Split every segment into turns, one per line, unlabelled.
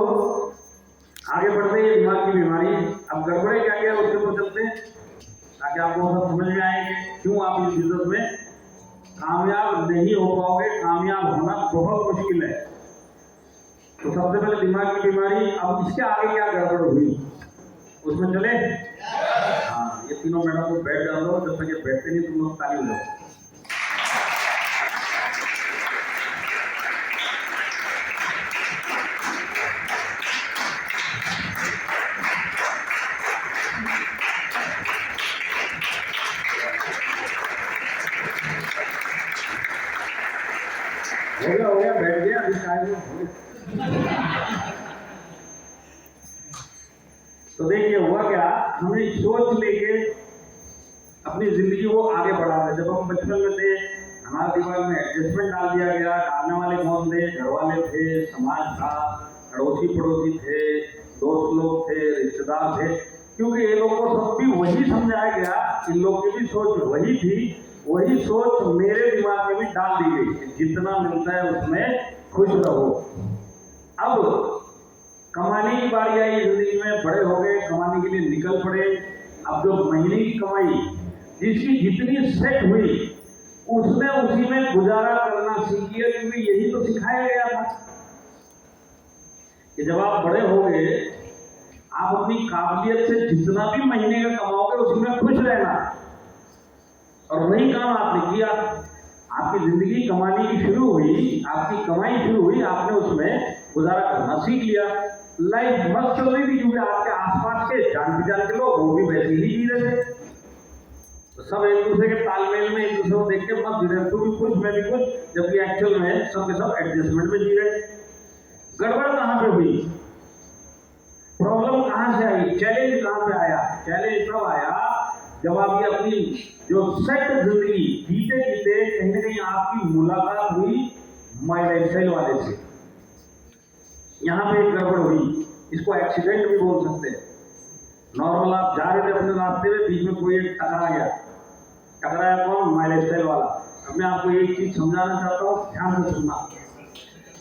आगे बढ़ते हैं दिमाग की बीमारी। अब गड़बड़े क्या क्या उसके ऊपर चलते हैं ताकि आपको सब समझ में आए कि क्यों आप इस बिजनेस में कामयाब नहीं हो पाओगे। कामयाब होना बहुत मुश्किल है। तो सबसे पहले दिमाग की बीमारी। अब इसके आगे क्या गड़बड़ हुई उसमें चले। हाँ, ये तीनों मैडम को बैठ जाओ, जब तक ये बैठते नहीं तुम लोग ताली हो जाओ। हो गया बैठ गया अभी टाइम तो देखिए हुआ क्या, हमने सोच लेके अपनी जिंदगी को आगे बढ़ा रहे। जब हम बचपन में थे हमारे दिमाग में एडजस्टमेंट डाल दिया गया। डालने वाले कौन थे? घर वाले थे, समाज था, अड़ोसी पड़ोसी थे, दोस्त लोग थे, रिश्तेदार थे। क्योंकि ये लोग को सब भी वही समझाया गया, इन लोगों की भी सोच वही थी। वही सोच मेरे दिमाग में भी डाल दी गई, जितना मिलता है उसमें खुश रहो। अब कमाने की बारी आई जिंदगी में, बड़े हो गए, कमाने के लिए निकल पड़े। अब जो महीने की कमाई जिसकी जितनी सेट हुई उसने उसी में गुजारा करना सीख लिया, क्योंकि यही तो सिखाया गया था कि जब आप बड़े हो गए आप अपनी काबिलियत से जितना भी महीने का कमाओगे उसी में खुश रहना। और वही काम आपने किया। आपकी जिंदगी कमाने की शुरू हुई, आपकी कमाई शुरू हुई, आपने उसमें गुजारा करना सीख लिया। लाइफ मस्त चल रही थी क्योंकि आपके आसपास के जान पहचान के लोग वो भी वैसे ही जी रहे थे। तो सब एक दूसरे के तालमेल में एक दूसरे को देख के मत जी रहे, तू भी कुछ मैं भी कुछ, जबकि एक्चुअल में सब के सब एडजस्टमेंट में जी रहे। गड़बड़ कहाँ पे हुई? प्रॉब्लम कहाँ से आई? चैलेंज कहाँ पे आया? चैलेंज तब आया जब आप ये अपनी जो सेट जिंदगी जीते जीते कहीं ना कहीं आपकी मुलाकात हुई माई लाइफस्टाइल वाले से। यहाँ पे एक गड़बड़ हुई, इसको एक्सीडेंट भी बोल सकते हैं। नॉर्मल आप जा रहे थे अपने रास्ते में, बीच में कोई एक टकरा गया। टकराया कौन? माई लाइफस्टाइल वाला। अब मैं आपको एक चीज समझाना चाहता हूँ, ध्यान से सुनना।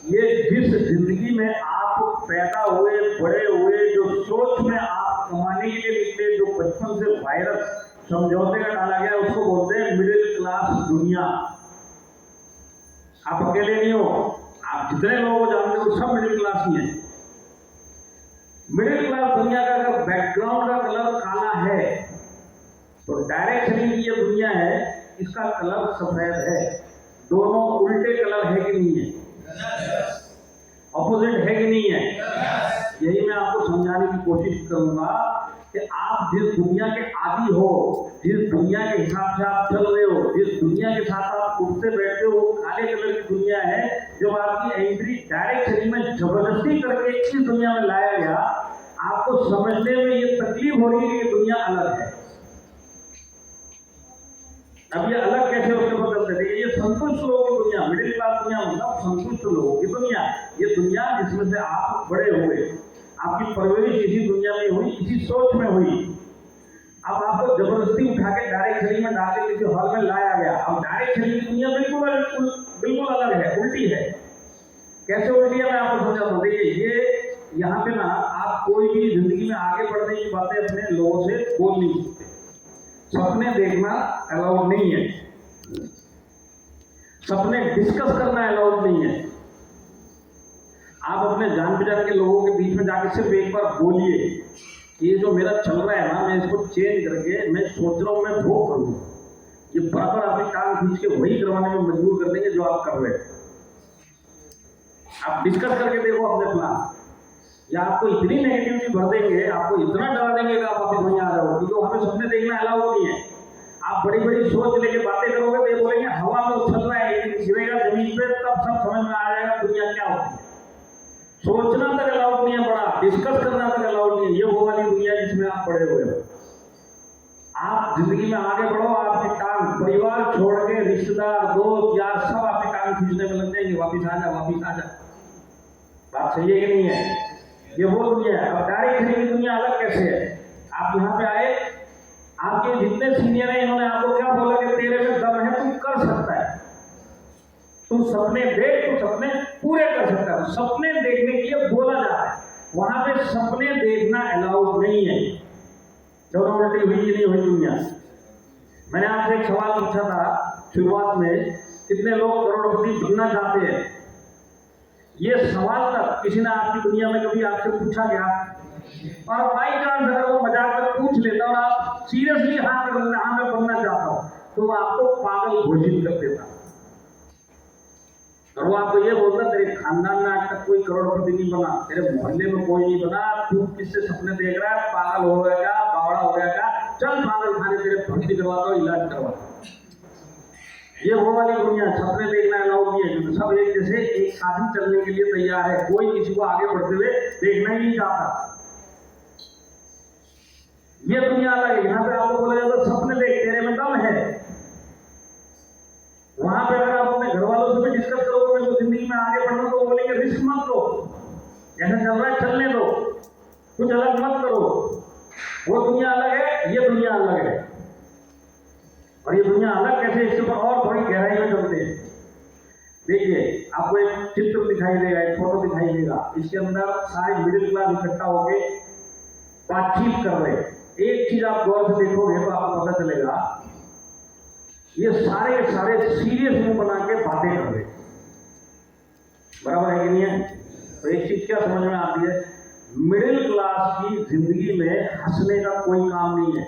ये जिस जिंदगी में आप पैदा हुए, बड़े हुए, जो सोच में आप कमाने के लिए निकले, जो बचपन से वायरस समझौते का डाला गया, उसको बोलते हैं मिडिल क्लास दुनिया। आप अकेले नहीं हो, आप जितने लोगों को जानते हो सब मिडिल क्लास ही हैं। मिडिल क्लास दुनिया का अगर बैकग्राउंड का कलर काला है तो डायरेक्ट शरीर की ये दुनिया है, इसका कलर सफेद है। दोनों उल्टे कलर है कि नहीं है? ऑपोजिट है कि नहीं है? यही मैं आपको समझाने की कोशिश करूंगा कि आप जिस दुनिया के आदी हो, जिस दुनिया के हिसाब से आप चल रहे हो, जिस दुनिया के साथ आप उठते बैठते हो, वो काले कलर की दुनिया है। जब आपकी एंट्री डायरेक्ट शरीर में जबरदस्ती करके इस दुनिया में लाया गया, आपको समझने में ये तकलीफ हो रही है कि ये दुनिया अलग है। अब ये अलग कैसे उसके ऊपर चलते थे? ये संतुष्ट लोगों की दुनिया, मिडिल क्लास दुनिया मतलब संतुष्ट लोगों की दुनिया। ये दुनिया जिसमें से आप बड़े हुए, आपकी परवरिश इसी दुनिया में हुई, इसी सोच में हुई। अब आपको जबरदस्ती उठा के डायरेक्ट शरीर में डाल के किसी हॉल में लाया गया। अब डायरेक्ट शरीर की दुनिया बिल्कुल अलग है, उल्टी है। कैसे उल्टी है मैं आपको समझाता हूँ। देखिए ये यहाँ पे ना आप कोई भी जिंदगी में आगे बढ़ने की बातें अपने लोगों से बोल नहीं सकते। सपने देखना अलाउड नहीं है, सपने डिस्कस करना अलाउड नहीं है। आप अपने जान पहचान के लोगों के बीच में जाके सिर्फ एक बार बोलिए कि ये जो मेरा चल रहा है ना, मैं इसको चेंज करके मैं सोच रहा हूँ मैं वो करूँ। ये बराबर आपकी टांग खींच के वही करवाने में मजबूर कर देंगे जो आप कर रहे हैं। आप डिस्कस करके देखो अपने प्लान, या आपको इतनी नेगेटिविटी भर देंगे, आपको इतना डरा देंगे कि आप वापस वहीं आ जाओ। क्योंकि वहां पे सपने देखना अलाउ नहीं है। आप बड़ी बड़ी सोच लेके बातें करोगे तो ये बोलेंगे हवा में उछल रहा है, लेकिन गिरेगा जमीन पे तब सब समझ में आ जाएगा दुनिया क्या होती है। सोचना तक अलाउड नहीं है, बड़ा डिस्कस करना तक अलाउड नहीं है। ये वो वाली दुनिया जिसमें आप पड़े हुए हो। आप जिंदगी में आगे बढ़ो, आपकी टांग परिवार छोड़ के रिश्तेदार, दोस्त, यार सब आपकी टांग खींचने में लग जाएंगे, वापिस आ जा, वापिस आ जा। बात सही है कि नहीं है? ये वो दुनिया है। अब डायरेक्ट शरीर की दुनिया अलग कैसे है? आप यहाँ पे आए, आपके जितने सीनियर हैं इन्होंने आपको क्या बोला कि तेरे में दम है, तू कर सकता है, तू सपने देख, तू सपने पूरे कर सकता है। सपने देखने के लिए बोला जा रहा है। पे सपने देखना अलाउड नहीं है। दोनों उल्टी हुई कि नहीं हुई दुनिया। मैंने आपसे एक सवाल पूछा था शुरुआत में, कितने लोग करोड़पति बनना चाहते हैं? ये सवाल तक किसी ने आपकी दुनिया में कभी आपसे पूछा क्या? और बाई चांस अगर वो मजाक में पूछ लेता और आप सीरियसली हाँ कर देते, हाँ मैं बनना चाहता हूं, तो वो आपको पागल घोषित कर देता। और वो आपको ये बोलता तेरे खानदान में आज तक कोई करोड़पति नहीं बना, तेरे मोहल्ले में कोई नहीं बना, तू किससे सपने देख रहा है, पागल हो गया क्या, बावड़ा हो गया क्या, चल पागल खाने तेरे भर्ती करवाता हूं, इलाज करवाता हूं। ये वो वाली दुनिया, सपने देखना अलाउड नहीं है, क्योंकि सब एक जैसे एक साथ ही चलने के लिए तैयार है, कोई किसी को आगे बढ़ते हुए देखना ही नहीं चाहता। ये दुनिया अलग है। यहाँ पे आपको बोला जाता सपने देख, तेरे में दम है। वहां पे अगर आप अपने घर वालों से भी डिस्कस करोगे तो जिंदगी में आगे बढ़ना, तो बोलेंगे रिस्क मत लो, जैसा चल रहा है चलने दो, कुछ अलग मत करो। वो दुनिया अलग है, ये दुनिया अलग है। और ये दुनिया अलग कैसे, इसके ऊपर और थोड़ी गहराई में चलते हैं। देखिए, आपको एक चित्र दिखाई देगा, एक फोटो दिखाई देगा, इसके अंदर सारे मिडिल क्लास इकट्ठा होके बातचीत कर रहे हैं। एक चीज आप गौर से देखोगे तो आपको पता चलेगा, ये सारे सारे सीरियस मुंह बना के बातें कर रहे हैं। बराबर है कि नहीं है? तो एक चीज क्या समझ में आती है, मिडिल क्लास की जिंदगी में हंसने का कोई काम नहीं है।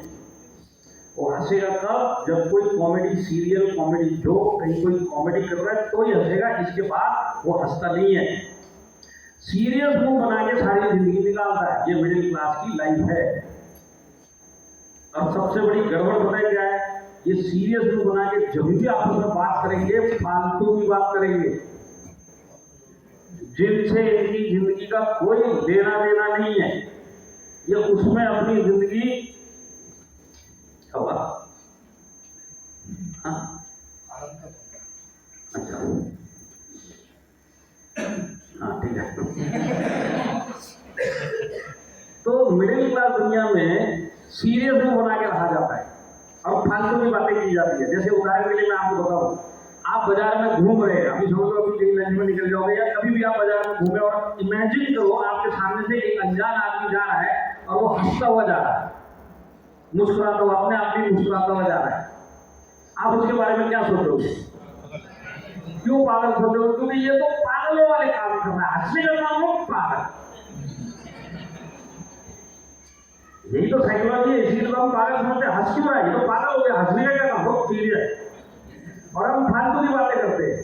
वो हंसेगा कब? जब कोई कॉमेडी सीरियल, कॉमेडी जोक, कहीं कोई कॉमेडी कर रहा है तो ही हंसेगा, इसके बाद वो हंसता नहीं है। सीरियस मुंह बना के सारी जिंदगी निकालता है। ये मिडिल क्लास की लाइफ है। और सबसे बड़ी गड़बड़ पता है क्या है? ये सीरियस मुंह बना के जब भी आपस में बात करेंगे, फालतू की बात करेंगे, जिनसे इनकी जिंदगी का कोई लेना देना नहीं है। ये उसमें अपनी जिंदगी हवा, हाँ अच्छा, हाँ ठीक है। तो मिडिल क्लास दुनिया में सीरियस मुंह बना के रहा जाता है और फालतू की बातें की जाती है। जैसे उदाहरण के लिए मैं आपको बताऊं, आप बाजार में घूम रहे हैं, अभी समझ लो अभी कहीं लंच में निकल जाओगे या कभी भी आप बाजार में घूमे और इमेजिन करो आपके सामने से एक अनजान आदमी जा रहा है और वो हंसता हुआ जा रहा है, मुस्कुराता हुआ, अपने आप ही मुस्कुराता हुआ जा रहा है। आप उसके बारे में क्या सोचोगे? क्यों पागल सोचोगे? क्योंकि ये तो पागलों वाले काम कर रहा है, हंसने का काम हो पागल। यही तो साइकोलॉजी है, इसीलिए तो हम पागल समझते हैं। हंस क्यों रहा है? ये तो पागल हो गया, हंसने का क्या काम, बहुत सीरियस। और हम फालतू की बातें करते हैं।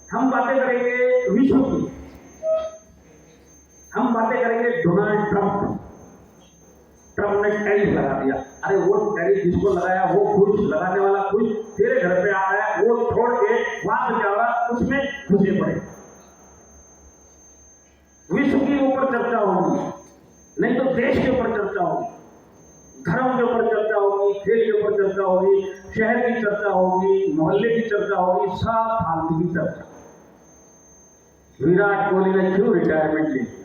हम बातें करेंगे विश्व की, हम बातें करेंगे डोनाल्ड ट्रंप ने टैरिफ लगा दिया। अरे वो टैरिफ जिसको लगाया वो खुश, लगाने वाला खुश, तेरे घर पे आ रहा है, वो छोड़ के वहां से क्या होगा, उसमें घुसे पड़े। विश्व के ऊपर चर्चा होगी, नहीं तो देश के ऊपर चर्चा होगी, धर्म के ऊपर चर्चा होगी, खेल के ऊपर चर्चा होगी, शहर की चर्चा होगी, मोहल्ले की चर्चा होगी, सब फालतू की चर्चा। विराट कोहली ने क्यों रिटायरमेंट ले लिया?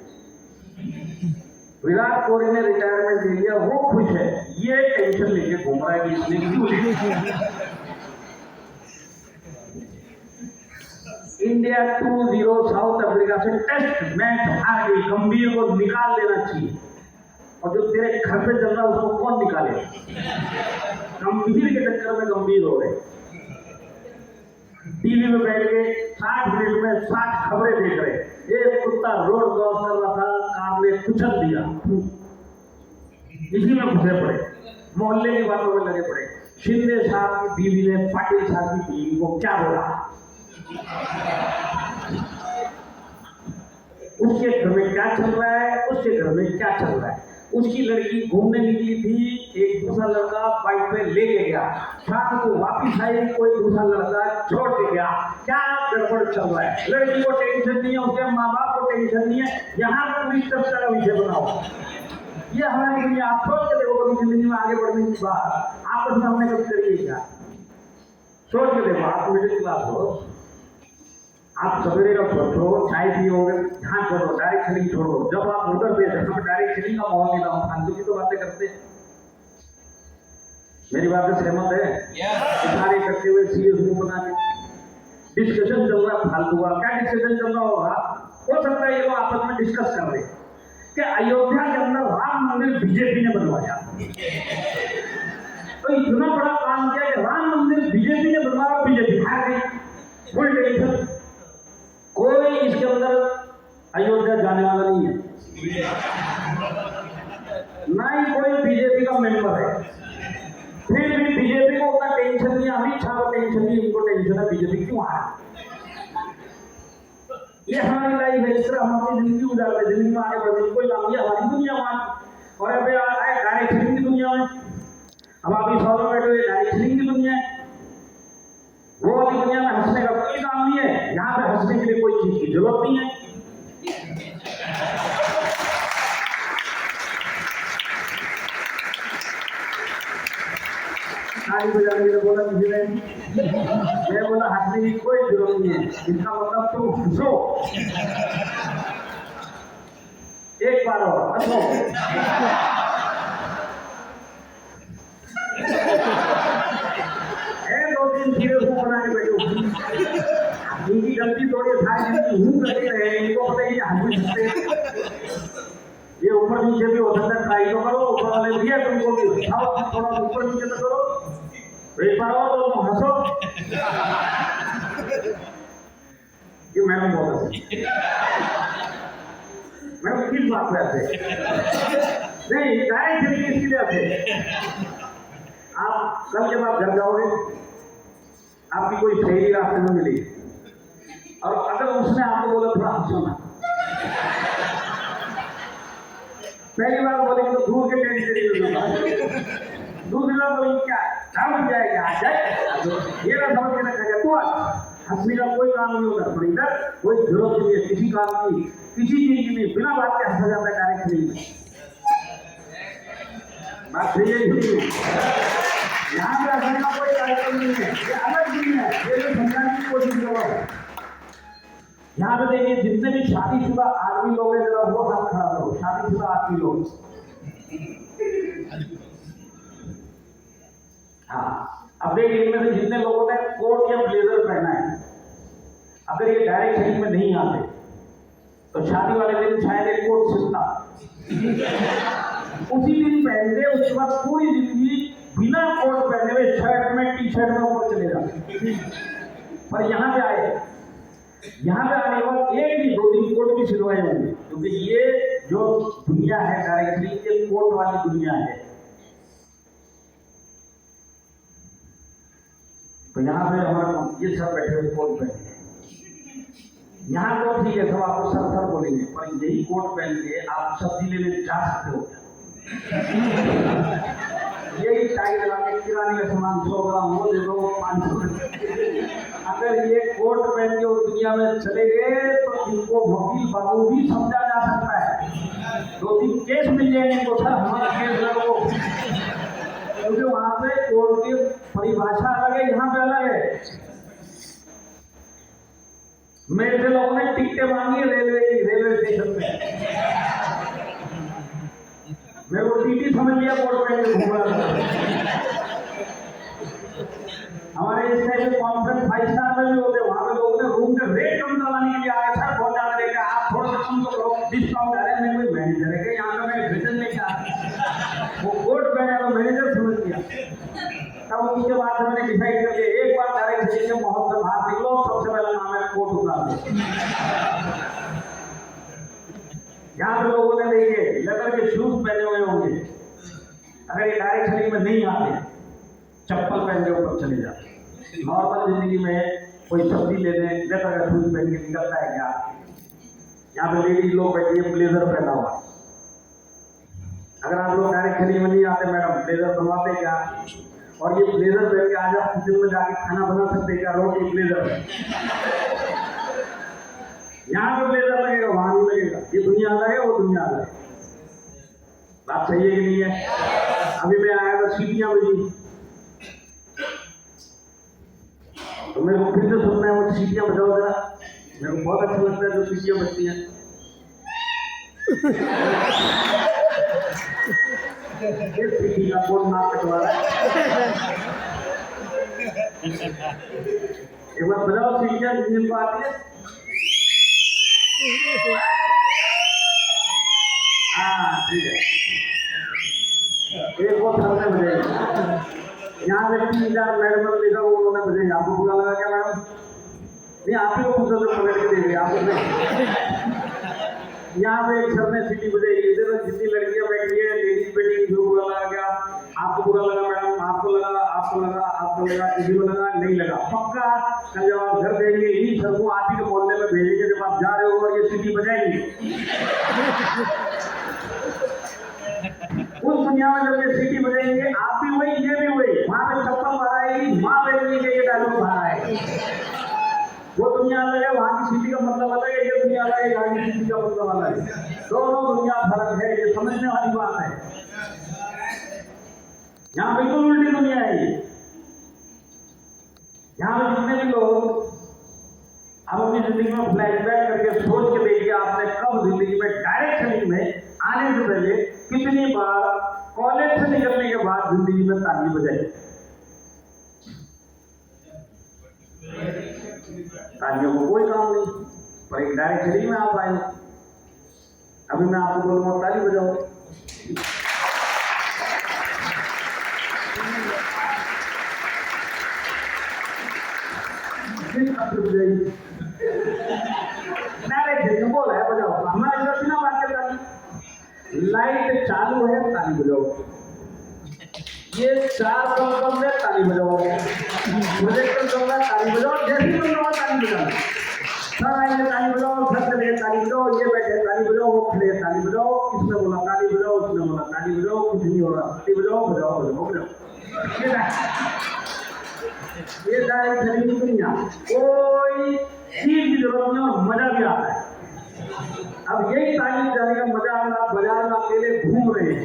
विराट कोहली ने रिटायरमेंट ले लिया, वो खुश है, ये टेंशन लेके घूम रहा है कि इसने क्यों लिया। इंडिया 2-0 साउथ अफ्रीका से टेस्ट मैच हार गई, गंभीर को निकाल देना चाहिए। और जो तेरे घर पे चल रहा है उसको कौन निकाले? गंभीर के चक्कर में गंभीर हो गए। टीवी में बैठ के 60 मिनट में 60 खबरें देख रहे। एक कुत्ता रोड क्रॉस कर रहा था, कार ने कुचल दिया, इसी में घुसे पड़े, मोहल्ले की बातों में लगे पड़े। शिंदे साहब की बीवी ने पाटिल साहब की बीवी को क्या बोला, उसके घर में क्या चल रहा है, उसके घर में क्या चल रहा है। उसकी लड़की घूमने निकली थी, एक दूसरा लड़का बाइक पे लेके गया, शाम को वापिस आई, कोई दूसरा लड़का छोड़ के गया। क्या गड़बड़ चल रहा है? लड़की को टेंशन नहीं है, उसके माँ बाप को टेंशन नहीं है, यहाँ पर पूरी चर्चा का विषय बनाओ। ये हमारी दुनिया। आप सोच के देखो कभी जिंदगी में आगे बढ़ने की बात आपस में हमने कभी करी है क्या? सोच के देखो, आप मिडिल क्लास हो, आप सवेरे का छोड़ो, चाय पियोगे, ध्यान छोड़ो, डायरेक्ट सेलिंग छोड़ो। जब आप उधर पे डायरेक्ट सेलिंग का माहौल नहीं, फालतू की तो बातें करते। मेरी बात से सहमत है? सारे करते हुए सीरियस मुंह बना के डिस्कशन चल रहा है फालतू का। क्या डिस्कशन चल रहा होगा? हो सकता है ये लोग आपस में डिस्कस कर रहे, कि अयोध्या के अंदर राम मंदिर बीजेपी ने बनवाया। तो इतना बड़ा काम किया कि राम मंदिर बीजेपी ने बनवाया, बीजेपी हार गई, फुल टेंशन। कोई इसके अंदर अयोध्या जाने वाला नहीं है, ना ही कोई बीजेपी का मेंबर है। फिर भी बीजेपी को उतना टेंशन नहीं, अमित शाह को टेंशन नहीं, इनको टेंशन है बीजेपी क्यों हारा। ये हमारी लाइफ है, इस तरह हम अपनी जिंदगी गुजारते, जिंदगी में आगे बढ़ने कोई काम। ये हमारी दुनिया में और अभी आए गाड़ी खरीदने की दुनिया में। अब आप इस हॉल में बैठे हुए गाड़ी खरीदने की दुनिया है, वो वाली दुनिया में हंसने का कोई काम नहीं है। यहाँ पे हंसने के लिए कोई चीज की जरूरत नहीं है। ताली बजाने के लिए बोला किसी ने, मैं बोला हंसने की कोई जरूरत नहीं है, इसका मतलब तुम हंसो एक बार और हंसो। दो दिन सीरियस बना के बैठो, इनकी गलती थोड़ी करते रहे, इनको पता ही हंसी सकते। ये ऊपर नीचे भी हो सकता है, ट्राई तो करो, ऊपर वाले भी है तुमको भी उठाओ, थोड़ा ऊपर नीचे तो करो, एक बार और तो तुम हंसो। ये मैडम बोल रहे, मैडम किस बात पे आते नहीं, डायरेक्ट तरीके इसके लिए आते। आप कल जब आप घर जाओगे, आपकी कोई सहेली रास्ते में मिली और अगर उसने आपको बोला थोड़ा हंसो ना, पहली बार बोलेंगे तो दूर के टेंशन, दूसरी बार बोलेंगे क्या काम जाएगा आ जाए, ये ना समझ के रखा तू हंसने का कोई काम नहीं होता। पर इधर कोई जरूरत नहीं है किसी काम की, किसी चीज की नहीं, बिना बात के हंसा जाता है डायरेक्ट नहीं। बात सही है, यहाँ पे हंसने का कोई कार्यक्रम नहीं है, ये अलग दुनिया है, ये समझाने की कोशिश करो। यहाँ पे देखिए जितने भी शादीशुदा आदमी लोग हैं, जरा वो हाथ खड़ा करो, शादीशुदा आदमी लोग। हाँ, अब देखिए इनमें से जितने लोगों ने कोट या ब्लेजर पहना है, अगर ये डायरेक्ट शरीर में नहीं आते तो शादी वाले दिन शायद एक कोट सिलता, उसी दिन पहनते, उसके बाद पूरी जिंदगी बिना कोट पहने हुए शर्ट में टी शर्ट में ऊपर चले जाते। पर यहाँ पे आए, यहाँ पे आने के बाद एक भी 2-3 कोट भी सिलवाए होंगे, क्योंकि ये जो दुनिया है डायरेक्टली ये कोट वाली दुनिया है। तो यहाँ पे हमारे ये सब बैठे हुए कोट पहने, यहाँ तो ठीक है, सब आपको सर बोलेंगे, पर यही कोट पहन के आप सब्जी लेने जा सकते हो। यही टाई लगा के किराने का सामान 100 ग्राम वो दे दो 500। अगर ये कोट पहन के उस दुनिया में चले गए तो इनको वकील बाबू भी समझा जा सकता है, 2-3 केस मिल जाएंगे इनको, सर हमारा केस लड़ो, क्योंकि वहां पे कोर्ट की परिभाषा अलग है, यहाँ पे अलग है। मेरे से लोगों ने टिकटें मांगी रेलवे स्टेशन पे, मेरे को टीटी समझ लिया, कोर्ट पहन के घूम रहा था। हमारे इस टाइप के कॉन्फ्रेंस 5 स्टार में भी होते, वहां पे लोगों ने रूम के रेट कम करवाने के लिए आए, सर बहुत ज्यादा लेके आप थोड़ा सा कम करो, डिस्काउंट आ रहा है। मैं कोई मैनेजर है कि यहाँ का मैं वेतन लेके आ, वो कोर्ट पहने तो मैनेजर समझ लिया। तब उसके बाद से मैंने डिसाइड कर लिया, एक बार डायरेक्ट से मॉल से बाहर निकलो, सबसे पहला नाम है कोर्ट उतार दो। यहाँ पे लोगों ने देखिए लेदर के शूज पहने हुए होंगे, अगर ये डायरेक्ट शरीर में नहीं आते, चप्पल पहन के ऊपर चले जाते। नॉर्मल जिंदगी में कोई सब्जी लेने लेदर का शूज पहन के निकलता है क्या? यहाँ पे लेडीज लोग बैठी है, ब्लेजर पहना हुआ। अगर आप लोग डायरेक्ट शरीर में नहीं आते मैडम, ब्लेजर बनवाते क्या? और ये ब्लेजर पहन के आज आप किचन में जाके खाना बना सकते क्या? रोटी ब्लेजर, यहाँ पे ब्लेजर लगेगा, वहां नहीं लगेगा। ये दुनिया अलग है, वो दुनिया अलग है। बात सही है कि नहीं है? अभी मैं आया था, सीटियां बजी, तो मेरे को फिर से सुनना है, वो सीटियां बजाओ जरा। मेरे को बहुत अच्छा लगता है जो सीटियां बजती हैं। ये सीटी का कौन नाक कटवा रहा है? एक बार बजाओ सीटियां जिन को आती है। हाँ ठीक है, एक वो थर में बजाइए। यहाँ पे 3-4 मैडम ने देखा, वो उन्होंने बजाई, आपको बुरा लगा क्या मैडम? नहीं, आप ही को पूछो तो पलट के देंगे आपको नहीं। यहाँ पे एक सर ने सीटी बजाई, इधर जितनी लड़कियां बैठी है लेडीज बैठी, जो बुरा लगा क्या? आपको बुरा लगा मैडम? आपको लगा, आपको लगा, आपको लगा, किसी को लगा? नहीं लगा। पक्का कल जब आप घर देंगे इन्हीं सर को आप ही के मोहल्ले में भेजेंगे, जब आप जा रहे हो और ये सीटी बजाएंगे। उस दुनिया में जब ये सीटी बजाएंगे, आप भी वही, ये भी वही, वहां पे चप्पल बाहर आएगी, माँ बेचने के ये डायलॉग बाहर आएगी। वो दुनिया अलग है, वहां की सीटी का मतलब अलग है, ये दुनिया अलग है, यहाँ की सीटी का मतलब अलग है। दोनों दुनिया फर्क है, ये समझने वाली बात है। यहाँ बिल्कुल उल्टी दुनिया है ये। यहाँ पे जितने भी लोग आप अपनी जिंदगी में फ्लैशबैक करके सोच के देखिए, आपने कब जिंदगी में डायरेक्ट सेलिंग में आने से पहले कितनी बार कॉलेज से निकलने के बाद जिंदगी में ताली बजाई? तालियों को कोई काम नहीं, पर एक डायरेक्ट सेलिंग में आप आए। अभी मैं आपको बोलूंगा ताली बजाओ, डायरेक्ट सेलिंग बोला है बजाओ। हमारे इधर बिना बात के ताली, लाइट चालू है ताली बजाओ, ये 4 कम है ताली बजाओ, प्रोजेक्टर चल रहा है ताली बजाओ, जैसे ही बन रहा ताली बजाओ। सर आइए ताली बजाओ, सर चले ताली बजाओ, ये बैठे ताली बजाओ, वो खड़े ताली बजाओ, इसने बोला ताली बजाओ, उसने बोला ताली बजाओ, कुछ नहीं हो रहा, ताली बजाओ बजाओ बजाओ बजाओ। ये डायरेक्ट सेलिंग की दुनिया, कोई चीज की जरूरत नहीं और मजा भी आता है। अब यही ताली बजाने का मजा, अगर आप बाजार में अकेले घूम रहे हैं,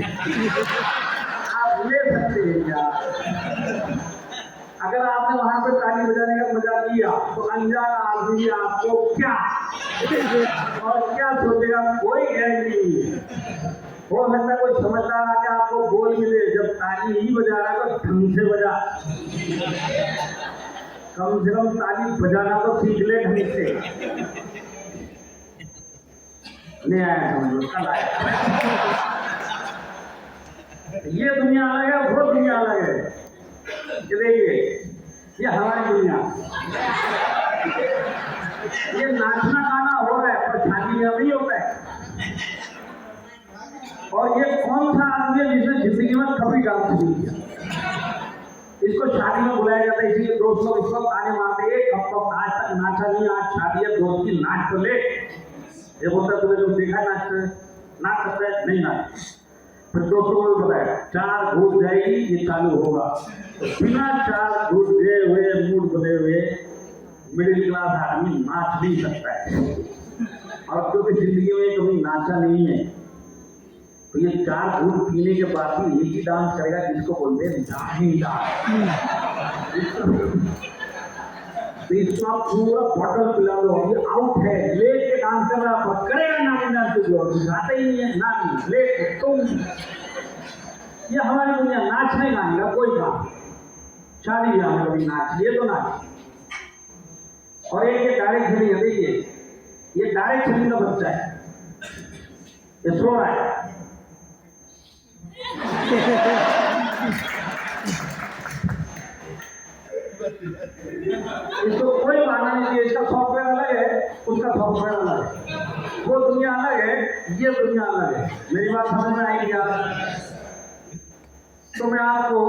आप ले सकते हैं क्या? अगर आपने वहां पे ताली बजाने का मजा लिया तो अनजान आदमी आपको क्या और क्या सोचेगा, कोई गारंटी नहीं है। हो सकता है कोई समझदार आके आपको बोल मिले, जब ताली ही बजा रहा है तो ढंग से बजा, कम से कम ताली बजाना तो सीख ले ढंग से। नहीं आया समझ, कल आया। ये दुनिया अलग है, वो दुनिया अलग है। देखिए ये हमारी दुनिया, ये नाचना गाना हो रहा है पर शादी में नहीं होता है। और ये कौन सा आदमी है जिसने जिंदगी में कभी डांस नहीं किया? इसको शादी में बुलाया जाता है, इसीलिए दोस्त लोग इस वक्त आने मारते हैं, कब कब आज तक नाचा नहीं, आज शादी है, दोस्त की नाच तो ले। ये बोलता तुमने जो देखा नाचते, नाच सकता है? नहीं नाच। फिर दोस्तों को भी बताया 4 घूट जाएगी ये चालू होगा, तो बिना 4 घूट गए हुए, मूड बने हुए मिडिल क्लास आदमी नाच नहीं सकता है। और क्योंकि जिंदगी में कभी नाचा नहीं है, तो ये 4 घूट पीने के बाद भी एक ही डांस करेगा जिसको बोलते हैं नानी डांस। तो इसको आप पूरा बॉटल पिला दो, ये आउट है, लेके डांस कर रहा है, करेगा नानी डांस जो गाते ही नहीं है, नानी लेके तुम। ये हमारी दुनिया, नाचने गाने का कोई काम, शादी ब्याह में कभी नाच लिए तो नाच। और एक ये डायरेक्ट सेलिंग है, देखिए ये डायरेक्ट सेलिंग का बच्चा है, ये सो रहा है। इसको कोई मानना नहीं है, इसका सॉफ्टवेयर अलग है, उसका सॉफ्टवेयर अलग है, वो दुनिया अलग है, ये दुनिया अलग है। मेरी बात समझ में आएगी क्या? तो मैं आपको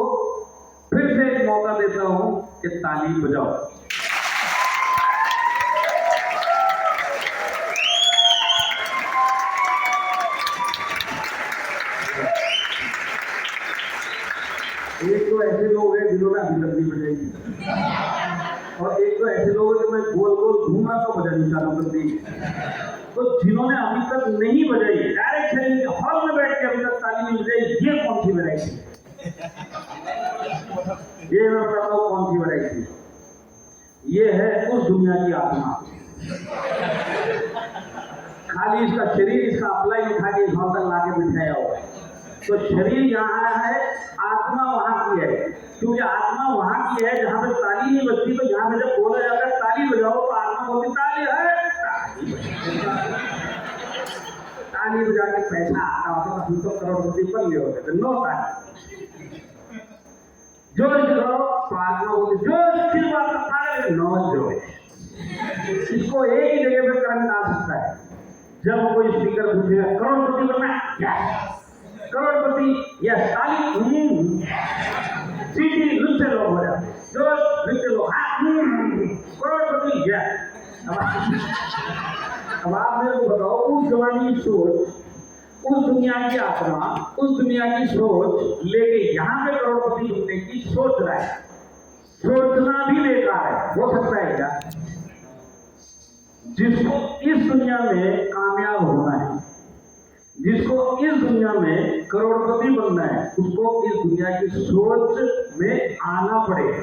फिर से एक मौका देता हूं कि ताली बजाओ। एक तो ऐसे लोग हैं जिन्होंने अभी तक नहीं बजाई, और एक तो ऐसे लोग हैं जो मैं गोल गोल घूमा तो बजानी चालू कर दी। तो जिन्होंने अभी तक नहीं बजाई, डायरेक्ट सेलिंग के हॉल में बैठ के अभी तक ताली नहीं बजाई, ये कौन सी वैरायटी? ये मैं बताता हूँ कौन सी वैरायटी। ये है उस दुनिया की आत्मा। खाली इसका शरीर, इसका अप्लाई उठा के इस हॉल तक ला के बिठाया हुआ है। तो शरीर यहाँ है, आत्मा वहां की है। क्योंकि आत्मा वहां की है जहां पे ताली नहीं बजती, तो जहां पे जब बोला जाता है ताली बजाओ, तो आत्मा बोलती ताली है, ताली बजा के पैसा आता होता तो हम तो करोड़पति बन गए होते थे। नो ताली, जोश करो तो आत्मा बोलती जोश, किस बात का पागल, नो जोश। इसको एक ही जगह पे करंट आ सकता है, जब कोई स्पीकर पूछेगा करोड़पति बनना, यस करोड़पति, यस ताली, सीटी लुच्चे लोग हो जाते, जोश लुच्चे लोग, करोड़पति, यस। अब आप मेरे को बताओ, उस जवानी की सोच, उस दुनिया की आत्मा, उस दुनिया की सोच लेके यहाँ पे करोड़पति बनने की सोच रहा है, सोचना भी बेकार है। हो सकता है क्या? जिसको इस दुनिया में कामयाब होना है, जिसको इस दुनिया में करोड़पति बनना है, उसको इस दुनिया की सोच में आना पड़ेगा,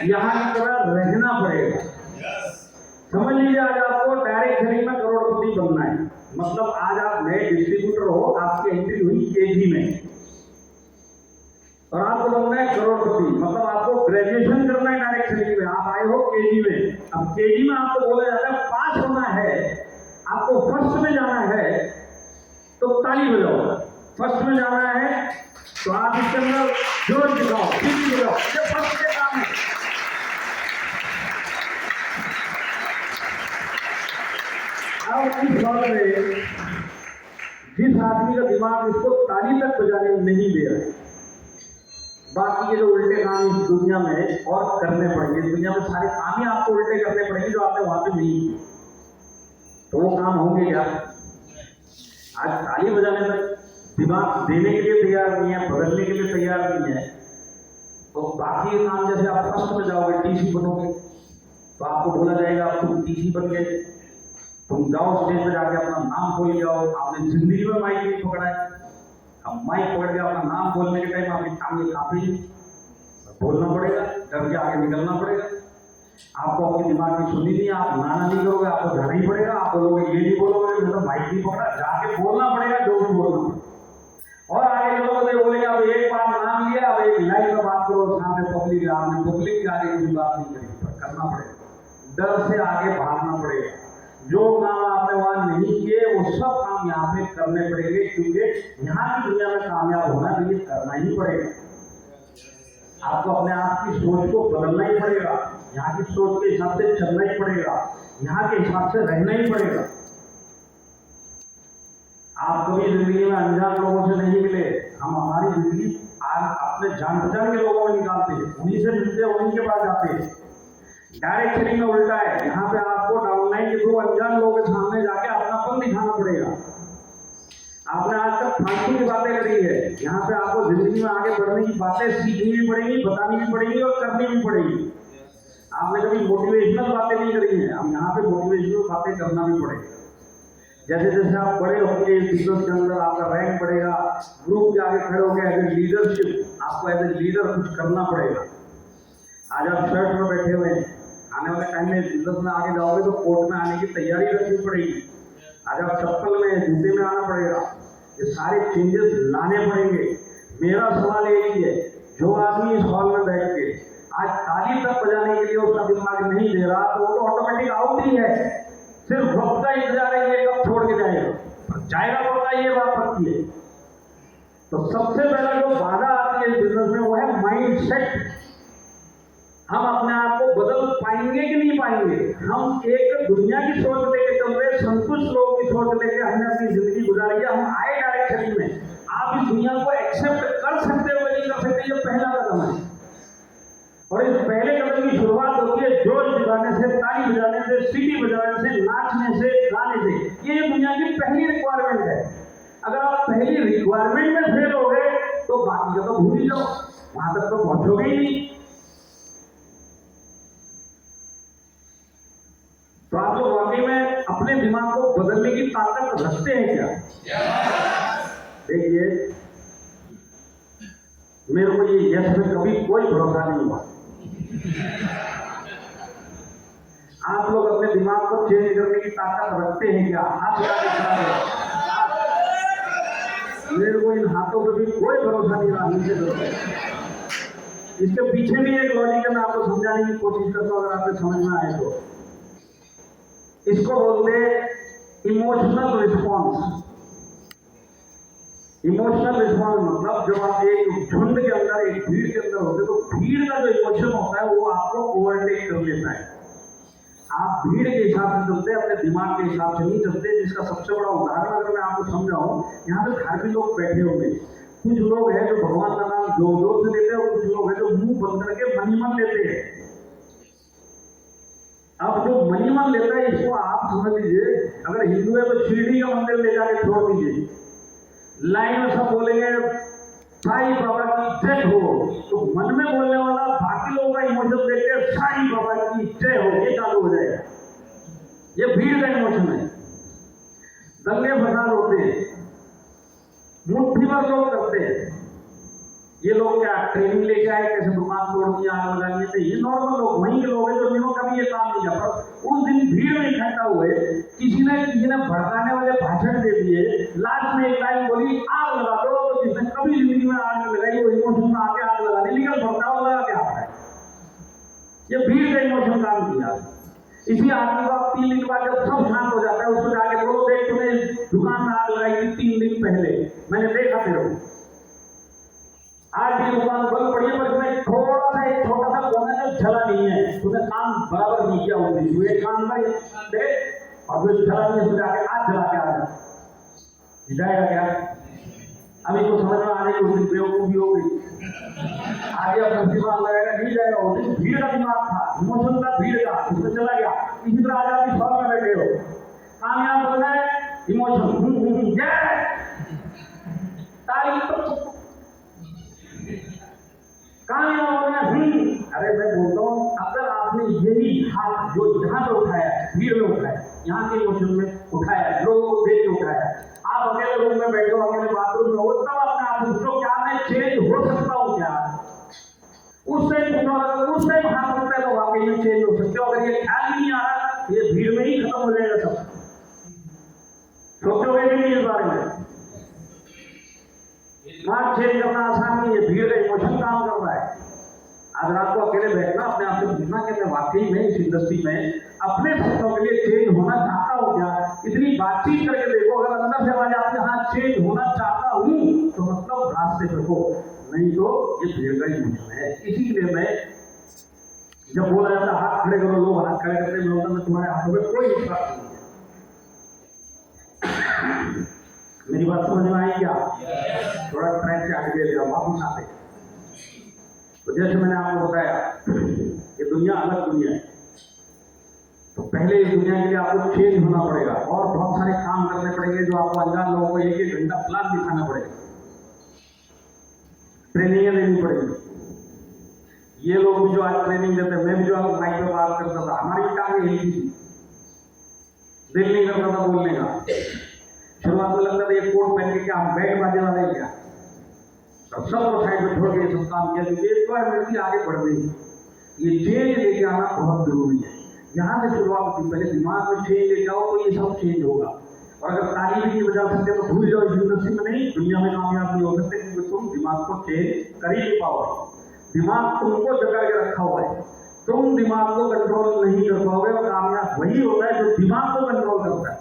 यहाँ की तरह रहना पड़ेगा। समझ लीजिए, आज आपको डायरेक्ट शरीर में करोड़पति बनना है, मतलब आज आप नए डिस्ट्रीब्यूटर हो, आपकी एंट्री हुई केजी में और आपको बनना है करोड़पति, मतलब आपको ग्रेजुएशन करना है डायरेक्ट शरीर में, आप आए हो केजी में। अब केजी में आपको बोला जाता है पास होना है, आपको फर्स्ट में जाना है तो ताली बजाओ, फर्स्ट में जाना है तो आप इसके अंदर जोर दिखाओ, सीटी बजाओ, ये फर्स्ट के काम है। अब इस दौर में जिस आदमी का दिमाग इसको ताली तक बजाने नहीं दे रहा है, बाकी के जो उल्टे काम इस दुनिया में और करने पड़ेंगे, इस दुनिया में सारे काम ही आपको उल्टे करने पड़ेंगे जो आपने वहां पे नहीं किए, तो वो काम होंगे क्या? आज ताली बजाने तक दिमाग देने के लिए तैयार नहीं है, बदलने के लिए तैयार नहीं है, तो बाकी के काम, जैसे आप फर्स्ट में जाओगे टीसी बनोगे तो आपको बोला जाएगा आप तुम टीसी बन गए, तुम जाओ स्टेज पे जाके अपना नाम बोल जाओ। आपने जिंदगी में माइक नहीं पकड़ा है, अब माइक पकड़ के अपना नाम बोलने के टाइम आपकी टांगे काफी बोलना पड़ेगा, डर के आगे निकलना पड़ेगा। आपको अपने दिमाग की सुनी नहीं, आप नाना नहीं करोगे, आपको जाना ही पड़ेगा। आप बोलोगे ये नहीं बोलोगे, मतलब माइक नहीं पकड़ा, जाके बोलना पड़ेगा जो भी बोलना पड़ेगा। और आगे लोगों से बोलेगा अब एक बार नाम लिया, अब एक लाइन में बात करो, सामने पब्लिक है, आपने पब्लिक के आगे कोई बात नहीं करी, पर करना पड़ेगा, डर से आगे भागना पड़ेगा। जो काम आपने वहां नहीं किए वो सब काम यहाँ पे करने पड़ेंगे, क्योंकि यहाँ की दुनिया में कामयाब होना के लिए करना ही पड़ेगा। आपको अपने आप की सोच को बदलना ही पड़ेगा, यहाँ की सोच के हिसाब से चलना ही पड़ेगा, यहाँ के हिसाब से रहना ही पड़ेगा। आप कभी जिंदगी में अनजान लोगों से नहीं मिले, हम हमारी जिंदगी आज अपने जान पहचान के लोगों में निकालते हैं, उन्हीं से मिलते हैं, उन्हीं के पास जाते हैं। डायरेक्ट शरीर में उल्टा है, यहाँ पे आपको डाउनलाइन के थ्रू अनजान लोगों के सामने जाके अपनापन दिखाना पड़ेगा। आपने आज तक फालतू की बातें करी है, यहाँ पे आपको जिंदगी में आगे बढ़ने की बातें सीखनी भी पड़ेगी, बतानी भी पड़ेगी और करनी भी पड़ेगी। आपने कभी मोटिवेशनल बातें नहीं करी है, अब यहाँ पे मोटिवेशनल बातें करना भी पड़ेगा। जैसे जैसे आप बड़े होंगे बिजनेस के अंदर, आपका रैंक बढ़ेगा, ग्रुप के आगे खड़े होंगे, एज ए लीडरशिप, आपको एज ए लीडर कुछ करना पड़ेगा। आज आप शर्ट में बैठे हुए हैं, आने वाले टाइम में बिजनेस में आगे जाओगे तो कोर्ट में आने की तैयारी रखनी पड़ेगी। आज आप चप्पल में, जूते में आना पड़ेगा, ये सारे चेंजेस लाने पड़ेंगे। मेरा सवाल एक ही है, जो आदमी इस हॉल में बैठ के आज ताली तक बजाने के लिए उसका दिमाग नहीं दे रहा, तो वो तो ऑटोमेटिक आउट ही है। सिर्फ वक्त का इंतजार है, ये कब छोड़ के जाएगा, जाएगा पड़ता ये बात पक्की है। तो सबसे पहला जो बाधा आती है इस बिजनेस में वो है माइंड सेट। हम अपने आप को बदल पाएंगे कि नहीं पाएंगे? हम एक दुनिया की सोच लेके चल रहे, संतुष्ट लोगों की सोच लेके हमने अपनी जिंदगी गुजारी है। हम आए डायरेक्ट शरीर में, आप इस दुनिया को एक्सेप्ट कर सकते हो नहीं कर सकते, ये पहला कदम है। और इस पहले कदम की शुरुआत होती है जोश दिखाने से, ताली बजाने से, सीटी बजाने से, नाचने से, गाने से। ये दुनिया की पहली रिक्वायरमेंट है। अगर आप पहली रिक्वायरमेंट में फेल हो गए तो बाकी का तो भूल ही जाओ, वहां तक तो पहुंचोगे ही नहीं। तो आप लोग वाकई में अपने दिमाग को बदलने की ताकत रखते हैं क्या? देखिए, मेरे को ये यस में कभी कोई भरोसा नहीं हुआ। आप लोग अपने दिमाग को चेंज करने की ताकत रखते हैं क्या? हाथ लगा के खड़ा है। मेरे को इन हाथों पे भी कोई भरोसा नहीं रहा नीचे। इसके पीछे भी एक लॉजिक है, मैं आपको समझाने की कोशिश करता हूं, अगर आपको समझ में आए तो। इसको बोलते इमोशनल रिस्पॉन्स। इमोशनल रिस्पॉन्स मतलब जब आप एक झुंड के अंदर, एक भीड़ के अंदर होते तो भीड़ का जो इमोशन होता है वो आपको ओवरटेक कर लेता है। आप भीड़ के हिसाब से चलते, अपने दिमाग के हिसाब से नहीं चलते। जिसका सबसे बड़ा उदाहरण अगर मैं आपको समझाऊं, यहाँ पे धार्मिक लोग बैठे होंगे, कुछ लोग हैं जो भगवान का नाम जोर जोर से लेते हैं और कुछ लोग हैं जो मुंह बंद करके मन ही मन लेते हैं। अब जो मन ही मन लेता है इसको आप समझ लीजिए, अगर हिंदू है तो शिरडी का मंदिर ले जाके छोड़ दीजिए, लाइन में सब बोलेंगे साईं बाबा की जय हो, तो मन में बोलने वाला बाकी लोगों का इमोशन देख के साईं बाबा की जय हो ये चालू हो जाएगा। ये भीड़ का इमोशन है। दंगे फसाद होते हैं, मुट्ठी भर लोग करते हैं। ये लोग क्या ट्रेनिंग लेके आए कैसे दुकान तोड़नी, आग लगानी है? ये नॉर्मल लोग, वहीं के लोग हैं जो जिन्होंने कभी ये काम नहीं किया। पर उस दिन भीड़ में इकट्ठा हुए, किसी ने भड़काने वाले भाषण दे दिए, लास्ट में एक लाइन बोली आग लगा दो, तो जिसने कभी जिंदगी में आग नहीं लगाई वो इमोशन में आके आग लगाने, लेकिन भड़कावा लगा क्या आता है? ये भीड़ का इमोशन काम किया। इसी आदमी को आप 3 दिन बाद जब सब शांत हो जाता है उसको जाके बोलो देख तूने दुकान में आग लगाई थी 3 दिन पहले, मैंने देखा तेरे को, आज ये दुकान बंद पड़ी है पर इसमें थोड़ा सा एक छोटा सा कोना जो जला नहीं है, तूने काम बराबर नहीं किया होगी, तू एक काम कर दे और फिर जला नहीं है जाके आज जला के आ जा, जाएगा क्या? अभी तो समझ में आने की उस दिन बेवकूफी हो गई, आगे अब दिमाग लगाएगा नहीं जाएगा। उस दिन भीड़ का दिमाग था, इमोशन था भीड़ का, उसमें चला गया। इसी तरह आज आप इस में बैठे हो, कामयाब बनना है, इमोशन तारीफ कामयाब होना। अरे मैं बोलता हूँ अगर आपने यही हाथ जो यहाँ पे उठाया भीड़ में उठाया, यहाँ के इमोशन में उठाया, लोगों को देख के उठाया, आप अकेले रूम में बैठे हो, अकेले बाथरूम में हो, तब अपने आप पूछो क्या मैं चेंज हो सकता हूँ क्या? उस टाइम पूछो, अगर उस टाइम हाथ उठता है तो वाकई में चेंज हो सकते हो। अगर ये ख्याल नहीं आ रहा ये भीड़ में ही खत्म हो जाएगा सब। सोचोगे भी नहीं इस बारे में। स्मार्ट चेंज करना आसान नहीं है, भीड़ का इमोशन काम कर रहा है। आज रात को अकेले बैठना, अपने आप से पूछना कि मैं वाकई में इस इंडस्ट्री में अपने सपनों के लिए चेंज होना चाहता हूँ क्या? इतनी बातचीत करके देखो, अगर अंदर से आवाज आपके हाँ चेंज होना चाहता हूँ तो मतलब रास्ते पे हो, नहीं तो ये भीड़ का इमोशन है। इसीलिए मैं जब बोला जाता है हाथ खड़े करो, लोग हाथ खड़े करते हैं, मैं तुम्हारे हाथों में कोई विश्वास नहीं है। मेरी बात समझ में आई क्या? थोड़ा ट्रैक से आगे ले जाओ, वापस आते। तो जैसे मैंने आपको बताया ये दुनिया अलग दुनिया है, तो पहले इस दुनिया के लिए आपको चेंज होना पड़ेगा और बहुत सारे काम करने पड़ेंगे जो आपको अनजान लोगों को 1-1 घंटा प्लान दिखाना पड़ेगा, ट्रेनिंग लेनी पड़ेगी। ये लोग भी जो आज ट्रेनिंग देते हैं, मैं भी जो आपको माइक में बात करता था, हमारी काम यही थी, दिल नहीं करता था बोलने का। शुरुआत में लगता था ये कोट पहन के क्या हम बैठ बाजे वाले हैं क्या? सब साइड में छोड़ के सब काम किया, क्योंकि एक बार मिलती आगे बढ़ गई। ये चेंज लेके आना बहुत जरूरी है। यहाँ से शुरुआत होती, पहले दिमाग में चेंज लेके आओ तो ये सब चेंज होगा। और अगर ताली भी नहीं बजा सकते तो भूल जाओ, इस इंडस्ट्री में नहीं, दुनिया में कामयाब नहीं हो सकते, क्योंकि तुम दिमाग को चेंज कर ही नहीं पाओगे। दिमाग तुमको जगा के रखा हुआ है, तुम दिमाग को कंट्रोल नहीं कर पाओगे। और कामयाब वही होता है जो दिमाग को कंट्रोल करता है।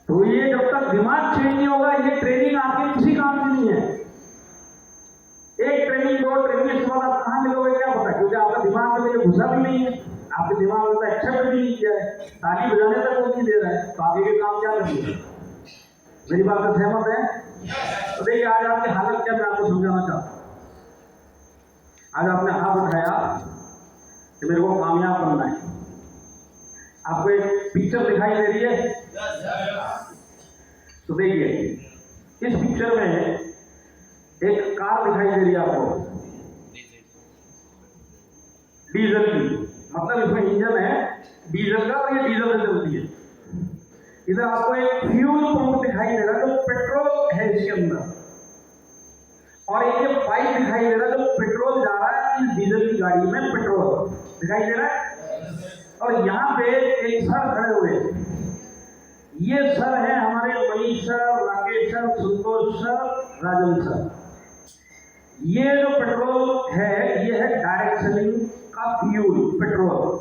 तो ये जब तक दिमाग चेंज नहीं होगा, ये ट्रेनिंग आपके किसी काम की नहीं है। एक ट्रेनिंग 2 ट्रेनिंग इसके बाद आप कहाँ मिलोगे क्या पता, क्योंकि आपका दिमाग में ये घुसा भी नहीं है, आपके दिमाग में तो एक्सेप्ट भी नहीं किया है, ताली बजाने तक वो नहीं दे रहा है, तो आगे के काम क्या करेंगे? मेरी बात से सहमत है? तो देखिए आज आपकी हालत क्या मैं आपको समझाना चाहता हूँ। आज आपने हाथ उठाया कि मेरे को कामयाब बनना है। आपको एक पिक्चर दिखाई दे रही है, तो देखिए इस पिक्चर में एक कार दिखाई दे रही है आपको, डीजल की, मतलब इसमें इंजन है डीजल का और ये डीजल से चलती है। इधर आपको एक फ्यूल पंप दिखाई दे रहा है जो पेट्रोल है इसके अंदर, और एक ये पाइप दिखाई दे रहा है जो पेट्रोल जा रहा है इस डीजल की गाड़ी में, पेट्रोल दिखाई दे रहा है। और यहाँ पे एक सर खड़े हुए, ये सर है हमारे मनीष सर, राकेश सर, संतोष सर, राजन सर। ये जो पेट्रोल है ये है डायरेक्ट सेलिंग का फ्यूल पेट्रोल।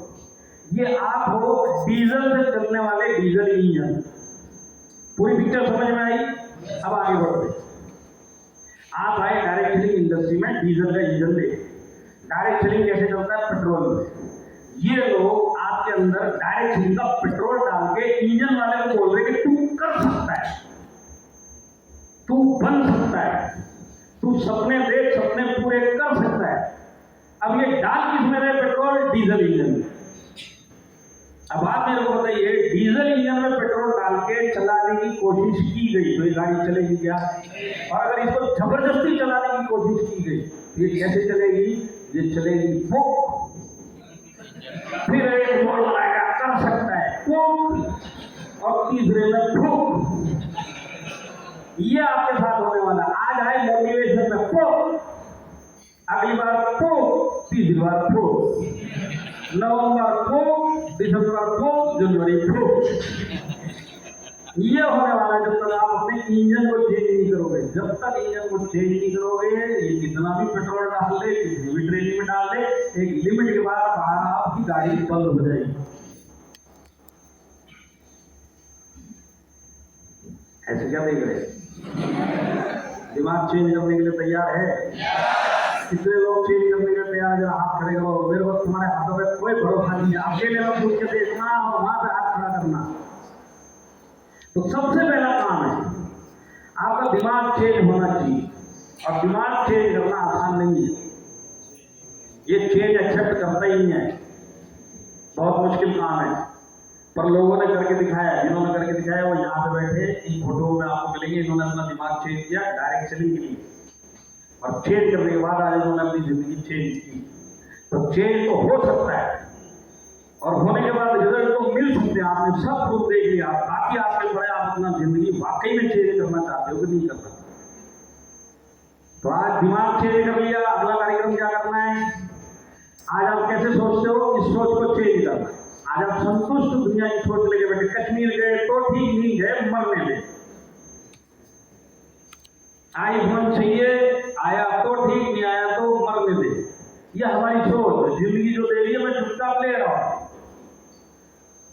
ये आप हो डीजल से चलने वाले डीजल इंजन। पूरी पिक्चर समझ में आई? अब आगे बढ़ते। आप आए डायरेक्ट सेलिंग इंडस्ट्री में डीजल का इंजन ले। डायरेक्ट सेलिंग कैसे चलता है? पेट्रोल में। ये लोग आपके अंदर डायरेक्ट सेलिंग का पेट्रोल डाल के इंजन वाले को बोल रहे कि तू कर सकता है, तू बन सकता है, तू सपने देख, सपने पूरे कर सकता है। अब ये डाल किस में रहे? पेट्रोल डीजल इंजन में। अब आप मेरे को बताइए, डीजल इंजन में पेट्रोल डाल के चलाने की कोशिश की गई तो ये गाड़ी चलेगी क्या? और अगर इसको जबरदस्ती चलाने की कोशिश की गई तो ये कैसे चलेगी? ये चलेगी फूक। फिर एक मोड़ बनाएगा, कर सकता है, फूक। और तीसरे में फूक। ये आपके साथ होने वाला। आज आए मोटिवेशन में फूक, अगली बार फूक, तीसरी बार फूक, नवंबर फूक, दिसंबर फूक, जनवरी फूक। ये होने वाला है जब तक आप अपने इंजन को चेंज नहीं करोगे। जब तक इंजन को चेंज नहीं करोगे, ये कितना भी पेट्रोल डाल दे, कितनी भी ट्रेनिंग में डाल दे, एक लिमिट के बाद आपकी गाड़ी बंद हो जाएगी। ऐसे क्या देख रहे? दिमाग चेंज करने के लिए तैयार है? कितने लोग चेंज करने के लिए तैयार है? जरा हाथ खड़े करो। मेरे को तुम्हारे हाथों में कोई भरोसा नहीं है। अकेले लोग पूछ के देखना और वहां पे हाथ खड़ा करना। तो सबसे पहला काम है आपका दिमाग चेंज होना चाहिए। और दिमाग चेंज करना आसान नहीं है। ये चेंज एक्सेप्ट करता ही नहीं है, बहुत मुश्किल काम है। पर लोगों ने करके दिखाया, जिन्होंने करके दिखाया वो यहाँ पे बैठे इन फोटो में आपको मिलेंगे। इन्होंने अपना दिमाग चेंज किया डायरेक्ट सेलिंग के लिए, और चेंज करने के बाद आज इन्होंने अपनी जिंदगी चेंज की। तो चेंज तो हो सकता है, और होने के बाद रिजल्ट तो मिल सकते हैं। आपने सब कुछ देख लिया, बाकी आपके पड़े आप अपना जिंदगी वाकई में चेंज करना चाहते हो कि नहीं करना? तो आज दिमाग चेंज कर लिया। अगला कार्यक्रम क्या करना है? आज आप कैसे सोचते हो, इस सोच को चेंज करना है। आज आप संतुष्ट दुनिया की सोच लेके बैठे। कश्मीर गए तो ठीक, नहीं गए मरने में। आईफोन चाहिए, आया तो ठीक, नहीं आया तो मरने दे। यह हमारी सोच। जिंदगी जो दे रही है मैं चुपचाप ले रहा हूं।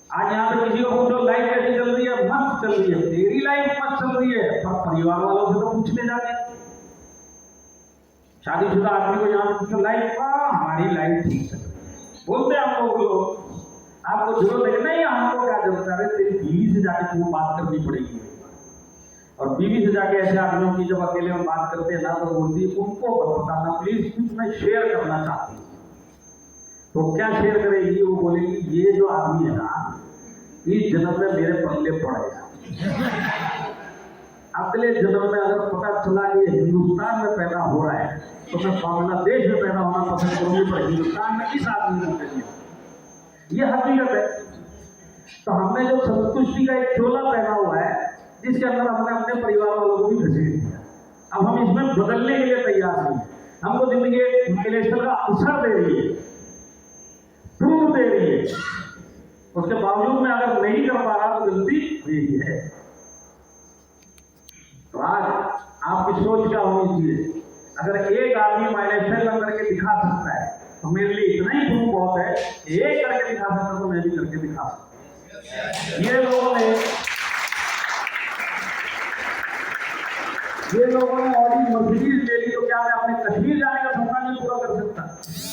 आज यहाँ पे किसी को पूछो लाइफ कैसी चल रही है? मस्त चल रही है। तेरी लाइफ मस्त चल रही है, पर परिवार वालों से तो पूछने जाके। शादीशुदा आदमी को यहाँ पे पूछो लाइफ, हमारी लाइफ ठीक है बोलते हैं हम लोग। आपको जरूरत है कि नहीं? हमको क्या जरूरत है? तेरी बीवी से जाके तुमको बात करनी पड़ेगी। और बीवी से जाके ऐसे आदमियों की जब अकेले में बात करते हैं ना, तो बोलती है उनको बताना प्लीज, कुछ मैं शेयर करना चाहती हूँ। तो क्या शेयर करेगी? वो बोलेगी ये जो आदमी है ना, इस जन्म में मेरे पल्ले पड़ेगा। अगले जन्म में अगर पता चला कि हिंदुस्तान में पैदा हो रहा है तो मैं बांग्लादेश में पैदा होना पसंद करूंगी, पर हिंदुस्तान में इस आदमी को चाहिए। ये हकीकत है। तो हमने जो संतुष्टि का एक चोला पहना हुआ है, जिसके अंदर हमने अपने परिवार वालों को भी घसीट दिया, अब हम इसमें बदलने के लिए तैयार नहीं। हमको जिंदगी इलेक्शन का अवसर दे रही है, प्रूफ दे रही है, उसके बावजूद में अगर नहीं कर पा रहा तो गलती हुई है। तो आज आपकी सोच क्या होनी चाहिए? अगर एक आदमी माइलेज कम करके दिखा सकता है तो मेरे लिए इतना ही प्रूफ बहुत है। एक करके दिखा सकता तो मैं भी करके दिखा सकता। ये लोगों ने ऑडी मर्सिडीज ले ली, तो क्या मैं अपने कश्मीर जाने का